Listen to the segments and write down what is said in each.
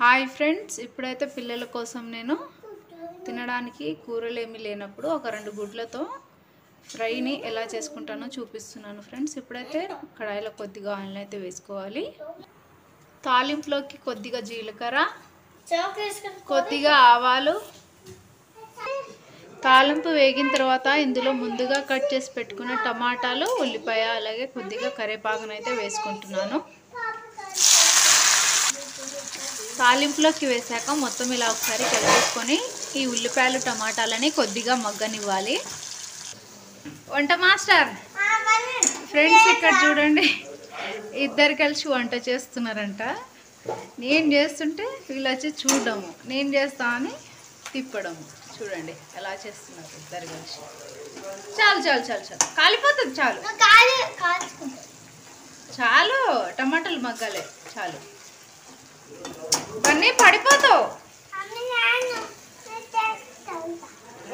Hi friends, ఇప్పుడైతే పిల్లల కోసం నేను తినడానికి కూరలు ఏమీ లేనప్పుడు ఒక 2 గుడ్లతో ఫ్రైని ఎలా చేసుకుంటానో చూపిస్తున్నాను ఫ్రెండ్స్. ఇప్పుడైతే కడాయిలో కొద్దిగా ఆయిల్ అయితే వేసుకోవాలి. తాలింపులోకి కొద్దిగా జీలకర్ర, కొద్దిగా ఆవాలు, తాలింపు వేగిన తర్వాత ఇందులో ముందుగా కట్ చేసి పెట్టుకున్న టమాటాలు, ఉల్లిపాయ, అలాగే కొద్దిగా కరివేపాకునైతే వేసుకుంటున్నాను. తాలింపులోకి వేసాక మొత్తం ఇలా ఒకసారి కలిపేసుకొని ఈ ఉల్లిపాయలు టమాటాలని కొద్దిగా మగ్గనివ్వాలి. వంట మాస్టర్ ఫ్రెండ్స్, ఇక్కడ చూడండి, ఇద్దరు కలిసి వంట చేస్తున్నారంట. నేను చేస్తుంటే వీళ్ళు వచ్చి చూడడము, నేను చేస్తా అని తిప్పడము. చూడండి ఎలా చేస్తున్నారు ఇద్దరు కలిసి. చాలు చాలు చాలు చాలు కాలిపోతుంది. చాలు చాలు, టమాటాలు మగ్గాలి. చాలు, అన్నీ పడిపోతావు.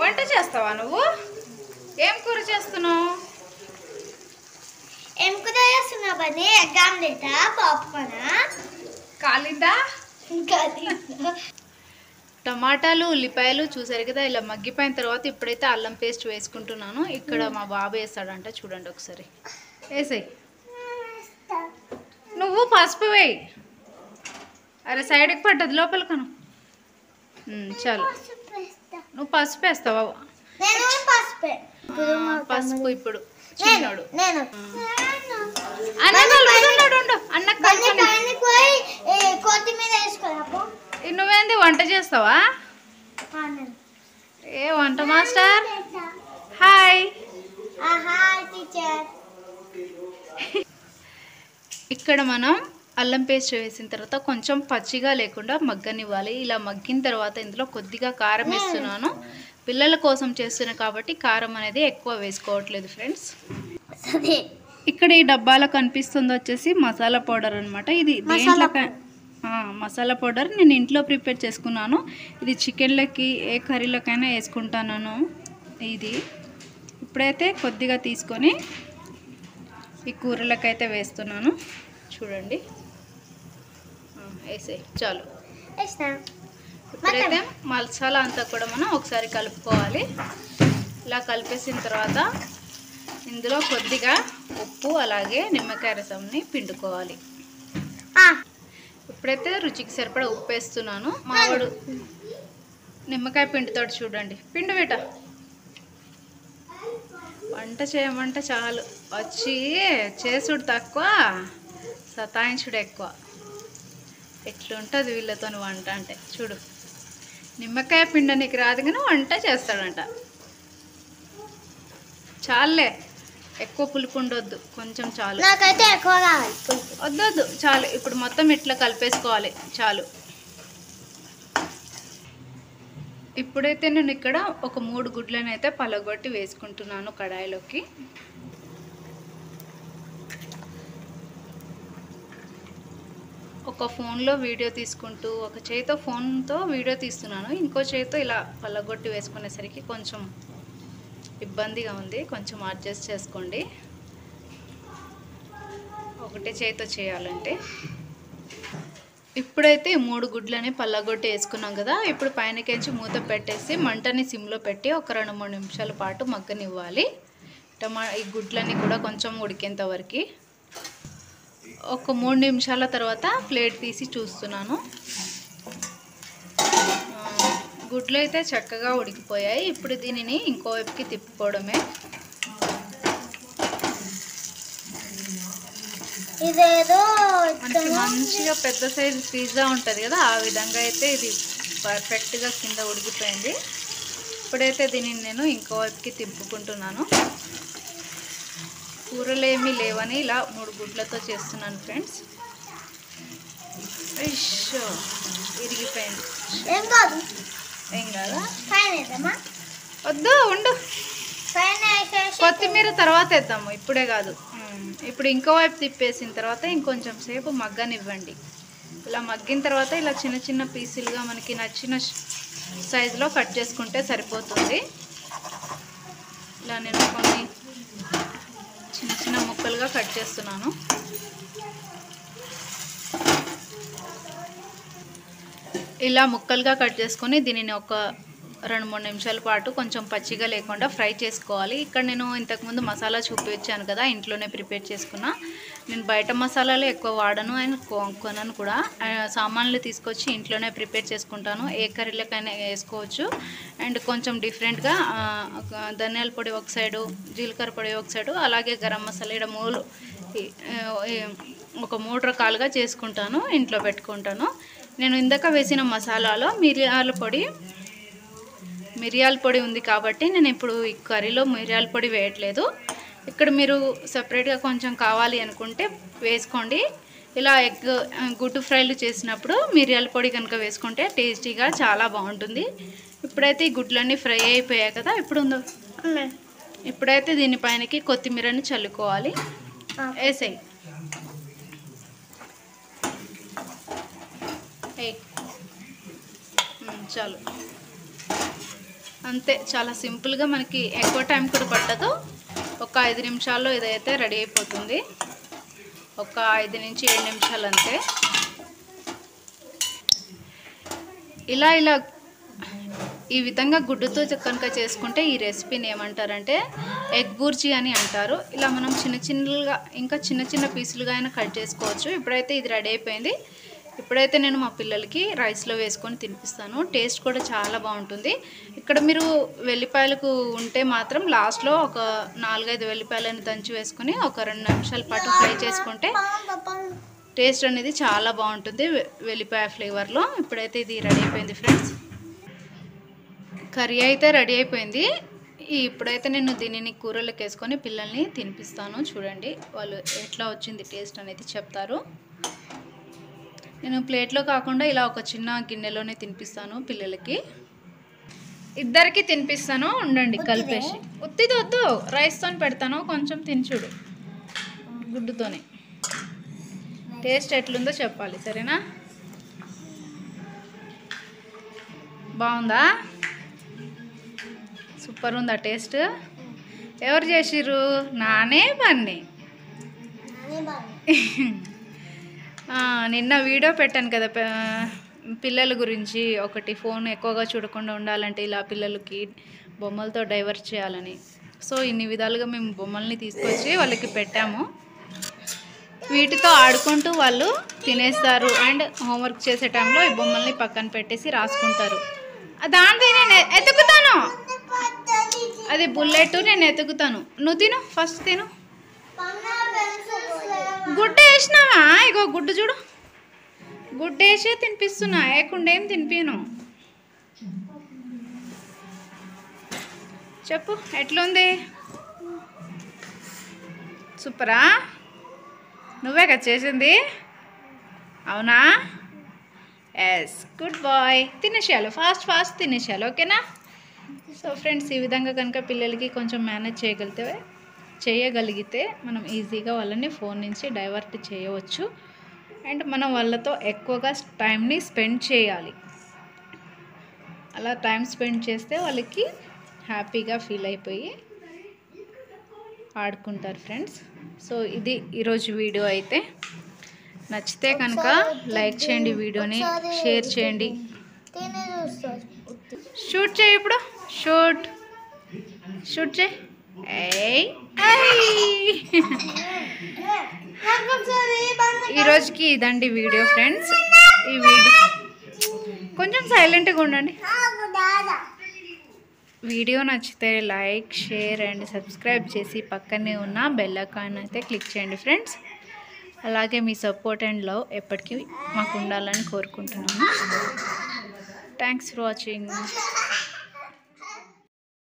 వంట చేస్తావా నువ్వు? ఏం కూర చేస్తున్నావు? ఏం కూర చేస్తున్నావు బన్నీ? ఎగ్ ఆమ్లెట్, పాప్కార్న్, కాలిందా? టమాటాలు, ఉల్లిపాయలు చూసారు కదా, ఇలా మగ్గిపోయిన తర్వాత ఇప్పుడైతే అల్లం పేస్ట్ వేసుకుంటున్నాను. ఇక్కడ మా బాబు వేస్తాడంట, చూడండి ఒకసారి. వేసేయి. నువ్వు పసుపు వేయి. అరే సైడ్కి పడ్డది, లోపల కను. చాలు, నువ్వు పసుపు వేస్తావా? పసుపు ఇప్పుడు చిన్నాడు. నువ్వేంది వంట చేస్తావా? ఏ వంట మాస్టర్? హాయ్. ఇక్కడ మనం అల్లం పేస్ట్ వేసిన తర్వాత కొంచెం పచ్చిగా లేకుండా మగ్గనివ్వాలి. ఇలా మగ్గిన తర్వాత ఇందులో కొద్దిగా కారం వేస్తున్నాను. పిల్లల కోసం చేస్తున్నా కాబట్టి కారం అనేది ఎక్కువ వేసుకోవట్లేదు ఫ్రెండ్స్. ఇక్కడ ఈ డబ్బాలో కనిపిస్తుంది వచ్చేసి మసాలా పౌడర్ అనమాట. ఇది దేంట్లో మసాలా పౌడర్ నేను ఇంట్లో ప్రిపేర్ చేసుకున్నాను. ఇది చికెన్లకి ఏ కర్రీలకైనా వేసుకుంటాను. ఇది ఇప్పుడైతే కొద్దిగా తీసుకొని ఈ కూరలకైతే వేస్తున్నాను. చూడండి, వేసే. చాలు. ఇప్పుడైతే మసాలా అంతా కూడా మనం ఒకసారి కలుపుకోవాలి. ఇలా కలిపేసిన తర్వాత ఇందులో కొద్దిగా ఉప్పు, అలాగే నిమ్మకాయ రసంని పిండుకోవాలి. ఇప్పుడైతే రుచికి సరిపడా ఉప్పు వేస్తున్నాను. మావాడు నిమ్మకాయ పిండుతాడు, చూడండి. పిండు బిట. వంట చేయమంటే చాలు, వచ్చి చేసుడు తక్కువ, సతాయించుడు ఎక్కువ. ఎట్లుంటుంది వీళ్ళతో వంట అంటే. చూడు, నిమ్మకాయ పిండనికి రాదు కానీ వంట చేస్తాడంట. చాలులే, ఎక్కువ పులుపు ఉండొద్దు, కొంచెం చాలు. వద్దొద్దు, చాలు. ఇప్పుడు మొత్తం ఇట్లా కలిపేసుకోవాలి. చాలు. ఇప్పుడైతే నేను ఇక్కడ ఒక 3 గుడ్లను అయితే పలగొట్టి వేసుకుంటున్నాను కడాయిలోకి. ఒక ఫోన్లో వీడియో తీసుకుంటూ, ఒక చేతితో ఫోన్తో వీడియో తీస్తున్నాను, ఇంకో చేతితో ఇలా పలగొట్టి వేసుకునేసరికి కొంచెం ఇబ్బందిగా ఉంది. కొంచెం అడ్జస్ట్ చేసుకోండి, ఒకటే చేతితో చేయాలంటే. ఇప్పుడైతే 3 గుడ్లని పల్లగొట్టి వేసుకున్నాం కదా. ఇప్పుడు పైనకించి మూత పెట్టేసి మంటని సిమ్లో పెట్టి ఒక 2-3 నిమిషాల పాటు మగ్గనివ్వాలి. ఈ గుడ్లని కూడా కొంచెం ఉడికేంత వరకు. ఒక 3 నిమిషాల తర్వాత ప్లేట్ తీసి చూస్తున్నాను. గుడ్లు అయితే చక్కగా ఉడికిపోయాయి. ఇప్పుడు దీనిని ఇంకోవైపుకి తిప్పుకోవడమే. మనకి మంచిగా పెద్ద సైజు పిజ్జా ఉంటుంది కదా, ఆ విధంగా అయితే ఇది పర్ఫెక్ట్గా కింద ఉడికిపోయింది. ఇప్పుడైతే దీనిని నేను ఇంకోవైపుకి తిప్పుకుంటున్నాను. కూరలు ఏమీ లేవని ఇలా 3 గుడ్లతో చేస్తున్నాను ఫ్రెండ్స్. విరిగిపోయింది. ఏం కాదా? వద్దు, ఉండు. కొత్తిమీర తర్వాత వేద్దాము, ఇప్పుడే కాదు. ఇప్పుడు ఇంకోవైపు తిప్పేసిన తర్వాత ఇంకొంచెం సేపు మగ్గనివ్వండి. ఇలా మగ్గిన తర్వాత ఇలా చిన్న చిన్న పీసులుగా మనకి నచ్చిన సైజులో కట్ చేసుకుంటే సరిపోతుంది. ఇలా నేను కొన్ని చిన్న చిన్న ముక్కలుగా కట్ చేస్తున్నాను. ఇలా ముక్కలుగా కట్ చేసుకొని దీనిని ఒక 2-3 నిమిషాల పాటు కొంచెం పచ్చిగా లేకుండా ఫ్రై చేసుకోవాలి. ఇక్కడ నేను ఇంతకుముందు మసాలా చూపించాను కదా, ఇంట్లోనే ప్రిపేర్ చేసుకున్నా. నేను బయట మసాలాలు ఎక్కువ వాడను అండ్ కొనను కూడా. సామాన్లు తీసుకొచ్చి ఇంట్లోనే ప్రిపేర్ చేసుకుంటాను. ఏ కర్రీలకైనా వేసుకోవచ్చు. అండ్ కొంచెం డిఫరెంట్గా ధనియాల పొడి ఒక సైడు, జీలకర్ర పొడి ఒక సైడు, అలాగే గరం మసాలా ఇక్కడ ఒక 3 రకాలుగా చేసుకుంటాను, ఇంట్లో పెట్టుకుంటాను. నేను ఇందాక వేసిన మసాలాలో మిరియాల పొడి ఉంది కాబట్టి నేను ఇప్పుడు ఈ కర్రీలో మిరియాల పొడి వేయట్లేదు. ఇక్కడ మీరు సపరేట్గా కొంచెం కావాలి అనుకుంటే వేసుకోండి. ఇలా గుడ్డు ఫ్రైలు చేసినప్పుడు మిరియాల పొడి కనుక వేసుకుంటే టేస్టీగా చాలా బాగుంటుంది. ఇప్పుడైతే ఈ గుడ్లన్నీ ఫ్రై అయిపోయాయి కదా, ఇప్పుడైతే దీనిపైనకి కొత్తిమీరని చల్లుకోవాలి. వేసేయి. చాలు, అంతే. చాలా సింపుల్గా, మనకి ఎక్కువ టైం కూడా పట్టదు. ఒక 5 నిమిషాల్లో ఇదైతే రెడీ అయిపోతుంది. ఒక 5 నుంచి 7 నిమిషాలు అంతే. ఇలా ఈ విధంగా గుడ్డుతో కనుక చేసుకుంటే ఈ రెసిపీని ఏమంటారంటే ఎగ్ బుర్జీ అని అంటారు. ఇలా మనం చిన్న చిన్న పీసులుగా అయినా కట్ చేసుకోవచ్చు. ఇప్పుడైతే ఇది రెడీ అయిపోయింది. ఇప్పుడైతే నేను మా పిల్లలకి రైస్లో వేసుకొని తినిపిస్తాను. టేస్ట్ కూడా చాలా బాగుంటుంది. ఇక్కడ మీరు వెల్లిపాయలకు ఉంటే మాత్రం లాస్ట్లో ఒక 4-5 వెల్లిపాయలను దంచి వేసుకొని ఒక 2 నిమిషాల పాటు ఫ్రై చేసుకుంటే టేస్ట్ అనేది చాలా బాగుంటుంది వెల్లిపాయ ఫ్లేవర్లో. ఇప్పుడైతే ఇది రెడీ అయిపోయింది ఫ్రెండ్స్. కర్రీ అయితే రెడీ అయిపోయింది. ఇప్పుడైతే నేను దీనిని కూరలోకి వేసుకొని పిల్లల్ని తినిపిస్తాను. చూడండి వాళ్ళు ఎట్లా వచ్చింది టేస్ట్ అనేది చెప్తారు. నేను ప్లేట్లో కాకుండా ఇలా ఒక చిన్న గిన్నెలోనే తినిపిస్తాను పిల్లలకి. ఇద్దరికి తినిపిస్తాను, ఉండండి కలిపేసి. ఉత్తిది వద్దు, రైస్తో పెడతాను. కొంచెం తినచుడు, గుడ్డుతోనే. టేస్ట్ ఎట్లుందో చెప్పాలి, సరేనా? బాగుందా? సూపర్ ఉందా టేస్ట్? ఎవరు చేసిర్రు? నానే బన్నీ. నిన్న వీడియో పెట్టాను కదా పిల్లల గురించి, ఒకటి ఫోన్ ఎక్కువగా చూడకుండా ఉండాలంటే ఇలా పిల్లలకి బొమ్మలతో డైవర్ట్ చేయాలని. సో ఇన్ని విధాలుగా మేము బొమ్మల్ని తీసుకొచ్చి వాళ్ళకి పెట్టాము. వీటితో ఆడుకుంటూ వాళ్ళు తినేస్తారు. అండ్ హోంవర్క్ చేసే టైంలో ఈ బొమ్మల్ని పక్కన పెట్టేసి రాసుకుంటారు. దాంట్లో నేను ఎతుకుతాను, అది బుల్లెట్, నేను ఎతుకుతాను. నువ్వు తిను, ఫస్ట్ తిను. గుడ్డ వేసినావా? ఇగో గుడ్డు చూడు, గుడ్డ వేసే తినిపిస్తున్నా, వేయకుండా ఏం తినిపిను. చెప్పు ఎట్లుంది? సూపరా? నువ్వే కదా చేసింది? అవునా? Yes, good boy. తినేసేయాలి, ఫాస్ట్ తినేసేయాలి, ఓకేనా? సో ఫ్రెండ్స్, ఈ విధంగా కనుక పిల్లలకి కొంచెం మేనేజ్ చేయగలిగితే మనం ఈజీగా వాళ్ళని ఫోన్ నుంచి డైవర్ట్ చేయవచ్చు. అండ్ మనం వాళ్ళతో ఎక్కువగా టైంని స్పెండ్ చేయాలి. అలా టైం స్పెండ్ చేస్తే వాళ్ళకి హ్యాపీగా ఫీల్ అయిపోయి ఆడుకుంటారు ఫ్రెండ్స్. సో ఇది ఈరోజు వీడియో అయితే. నచ్చితే కనుక లైక్ చేయండి, వీడియోని షేర్ చేయండి. షూట్ చేయి, ఇప్పుడు షూట్ చేయి. ఈరోజుకి ఇదండి వీడియో ఫ్రెండ్స్. ఈ వీడియో కొంచెం సైలెంట్గా ఉండండి. వీడియో నచ్చితే లైక్, షేర్ అండ్ సబ్స్క్రైబ్ చేసి పక్కనే ఉన్న బెల్ ఐకాన్ అయితే క్లిక్ చేయండి ఫ్రెండ్స్. అలాగే మీ సపోర్ట్ అండ్ లవ్ ఎప్పటికీ మాకు ఉండాలని కోరుకుంటున్నాము. Thanks for watching.